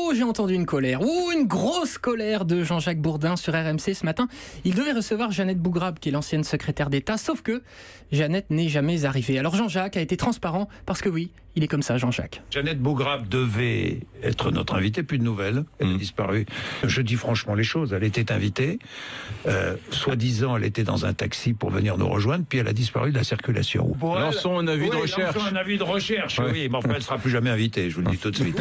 Oh, j'ai entendu une colère, une grosse colère de Jean-Jacques Bourdin sur RMC ce matin. Il devait recevoir Jeannette Bougrab, qui est l'ancienne secrétaire d'État, sauf que Jeannette n'est jamais arrivée. Alors Jean-Jacques a été transparent, parce que oui, il est comme ça, Jean-Jacques. Jeannette Bougrab devait être notre invitée, plus de nouvelles, elle a disparu. Je dis franchement les choses, elle était invitée, soi-disant elle était dans un taxi pour venir nous rejoindre, puis elle a disparu de la circulation. Lançons un avis de recherche. Lançons un avis de recherche, oui, mais enfin elle ne sera plus jamais invitée, je vous le dis tout de suite.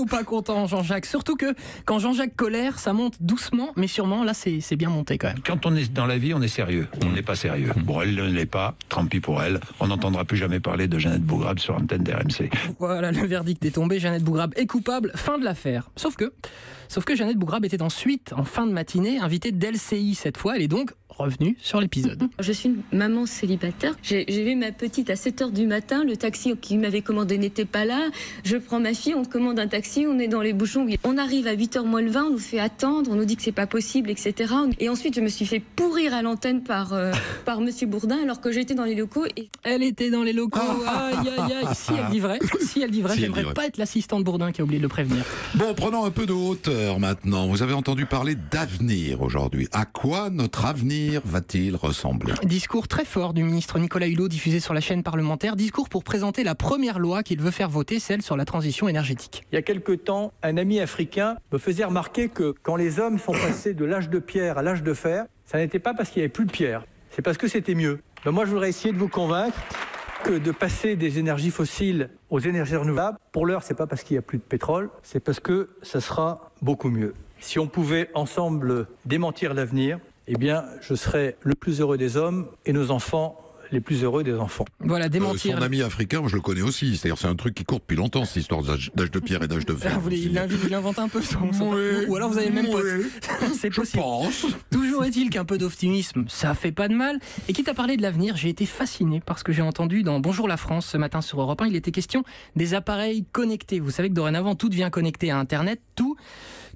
Pas content Jean-Jacques, surtout que quand Jean-Jacques colère, ça monte doucement, mais sûrement, là c'est bien monté quand même. Quand on est dans la vie, on est sérieux, on n'est pas sérieux. Bon, elle ne l'est pas, tant pis pour elle, on n'entendra plus jamais parler de Jeannette Bougrab sur l'antenne d'RMC. Voilà, le verdict est tombé, Jeannette Bougrab est coupable, fin de l'affaire. Sauf que Jeannette Bougrab était ensuite, en fin de matinée, invitée d'LCI cette fois, elle est donc revenue sur l'épisode. Je suis une maman célibataire, j'ai vu ma petite à 7h du matin, le taxi qui m'avait commandé n'était pas là, je prends ma fille, on commande un taxi, on est dans les bouchons, on arrive à 8h moins le 20, on nous fait attendre, on nous dit que c'est pas possible, etc. Et ensuite je me suis fait pourrir à l'antenne par monsieur Bourdin alors que j'étais dans les locaux. Et... Elle était dans les locaux, aïe aïe aïe, si elle dit vrai, j'aimerais pas être l'assistante Bourdin qui a oublié de le prévenir. Bon, prenons un peu de hauteur maintenant. Vous avez entendu parler d'avenir aujourd'hui. À quoi notre avenir va-t-il ressembler ? Discours très fort du ministre Nicolas Hulot diffusé sur la chaîne parlementaire. Discours pour présenter la première loi qu'il veut faire voter, celle sur la transition énergétique. Il y a quelque temps, un ami africain me faisait remarquer que quand les hommes sont passés de l'âge de pierre à l'âge de fer, ça n'était pas parce qu'il n'y avait plus de pierre, c'est parce que c'était mieux. Ben moi, je voudrais essayer de vous convaincre que de passer des énergies fossiles aux énergies renouvelables, pour l'heure, c'est pas parce qu'il n'y a plus de pétrole, c'est parce que ça sera beaucoup mieux. Si on pouvait ensemble démentir l'avenir, eh bien, je serais le plus heureux des hommes et nos enfants les plus heureux des enfants. Voilà, démentir. Son ami africain, moi je le connais aussi. C'est-à-dire, c'est un truc qui court depuis longtemps, cette histoire d'âge de pierre et d'âge de fer. Il invente un peu son... Ou alors vous avez le même pote. C'est possible. Toujours est-il qu'un peu d'optimisme, ça fait pas de mal. Et quitte à parler de l'avenir, j'ai été fasciné par ce que j'ai entendu dans Bonjour la France ce matin sur Europe 1. Il était question des appareils connectés. Vous savez que dorénavant, tout devient connecté à Internet, tout.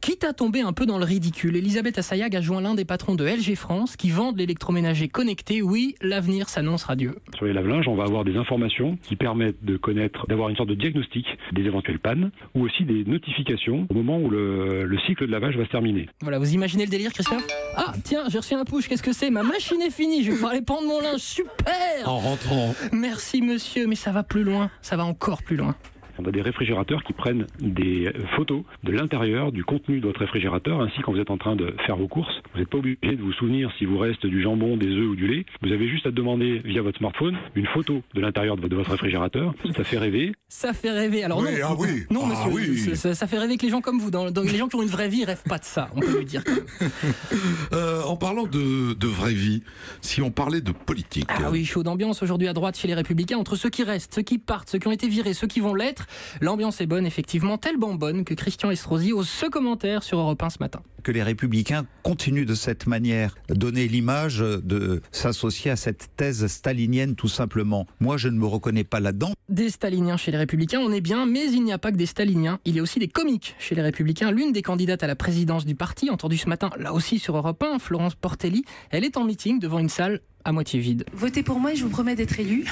Quitte à tomber un peu dans le ridicule, Elisabeth Assayag a joint l'un des patrons de LG France qui vendent l'électroménager connecté. Oui, l'avenir s'annonce radieux. Sur les lave-linges, on va avoir des informations qui permettent de connaître, d'avoir une sorte de diagnostic des éventuelles pannes ou aussi des notifications au moment où le cycle de lavage va se terminer. Voilà, vous imaginez le délire, Christophe ? Ah, tiens, j'ai reçu un push, qu'est-ce que c'est ? Ma machine est finie, je vais pouvoir aller prendre mon linge, super ! En rentrant. Merci monsieur, mais ça va plus loin, ça va encore plus loin. On a des réfrigérateurs qui prennent des photos de l'intérieur, du contenu de votre réfrigérateur, ainsi quand vous êtes en train de faire vos courses. Vous n'êtes pas obligé de vous souvenir s'il vous reste du jambon, des œufs ou du lait. Vous avez juste à demander via votre smartphone une photo de l'intérieur de votre réfrigérateur. Ça fait rêver. Ça fait rêver. Alors oui, non, non monsieur, oui. Ça fait rêver que les gens comme vous, les gens qui ont une vraie vie, rêvent pas de ça, on peut lui dire. En parlant de vraie vie, si on parlait de politique... Ah oui, chaud d'ambiance aujourd'hui à droite chez les Républicains, entre ceux qui restent, ceux qui partent, ceux qui ont été virés, ceux qui vont l'être. L'ambiance est bonne, effectivement, tellement bonne que Christian Estrosi ose ce commentaire sur Europe 1 ce matin. Que les Républicains continuent de cette manière, donner l'image de s'associer à cette thèse stalinienne tout simplement. Moi, je ne me reconnais pas là-dedans. Des staliniens chez les Républicains, on est bien, mais il n'y a pas que des staliniens. Il y a aussi des comiques chez les Républicains. L'une des candidates à la présidence du parti, entendue ce matin, là aussi sur Europe 1, Florence Portelli, elle est en meeting devant une salle à moitié vide. Votez pour moi et je vous promets d'être élu.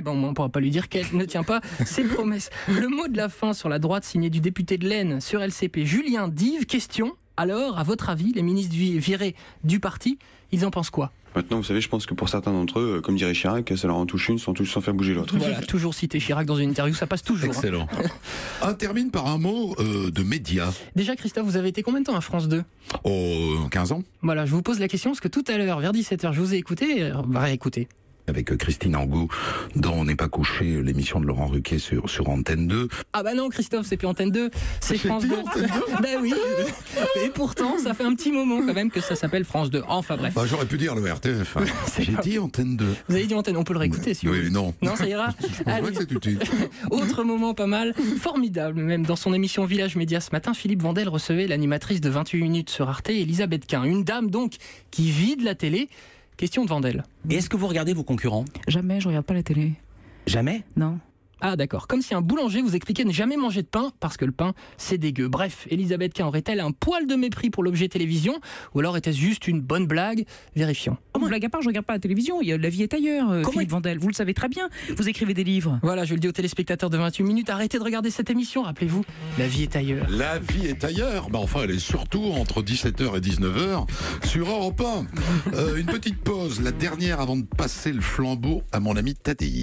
Bon, on ne pourra pas lui dire qu'elle ne tient pas ses promesses. Le mot de la fin sur la droite signé du député de l'Aisne sur LCP, Julien Dive. Question, alors, à votre avis, les ministres virés du parti, ils en pensent quoi ? Maintenant, vous savez, je pense que pour certains d'entre eux, comme dirait Chirac, ça leur en touche une sans faire bouger l'autre. Voilà, toujours citer Chirac dans une interview, ça passe toujours. Excellent. On termine par un mot de médias. Déjà, Christophe, vous avez été combien de temps à France 2 ? 15 ans. Voilà, je vous pose la question parce que tout à l'heure, vers 17h, je vous ai écouté, on va réécouter. Avec Christine Angot, dans On n'est pas couché, l'émission de Laurent Ruquier sur Antenne 2. Ah bah non, Christophe, c'est plus Antenne 2, c'est France 2. Ben oui, et pourtant, ça fait un petit moment quand même que ça s'appelle France 2. Enfin bref. Bah, j'aurais pu dire le RTF. J'ai dit Antenne 2. Vous avez dit Antenne, on peut le réécouter si vous voulez. Non. Non, ça ira. Allez. Que c'est utile. Autre moment pas mal, formidable même, dans son émission Village Média ce matin, Philippe Vandel recevait l'animatrice de 28 minutes sur Arte, Elisabeth Quint. Une dame donc qui vide la télé. Question de Vandel. Et est-ce que vous regardez vos concurrents ? Jamais, je regarde pas la télé. Jamais ? Non. Ah d'accord, comme si un boulanger vous expliquait ne jamais manger de pain parce que le pain c'est dégueu. Bref, Elisabeth Quint aurait-elle un poil de mépris pour l'objet télévision ou alors était-ce juste une bonne blague? Vérifions. Blague à part, je regarde pas la télévision, La vie est ailleurs, Philippe Vandel, vous le savez très bien, vous écrivez des livres. Voilà, je le dis aux téléspectateurs de 28 minutes, arrêtez de regarder cette émission, rappelez-vous, la vie est ailleurs. La vie est ailleurs, enfin elle est surtout entre 17h et 19h sur Europe 1. Une petite pause, la dernière avant de passer le flambeau à mon ami Tadei.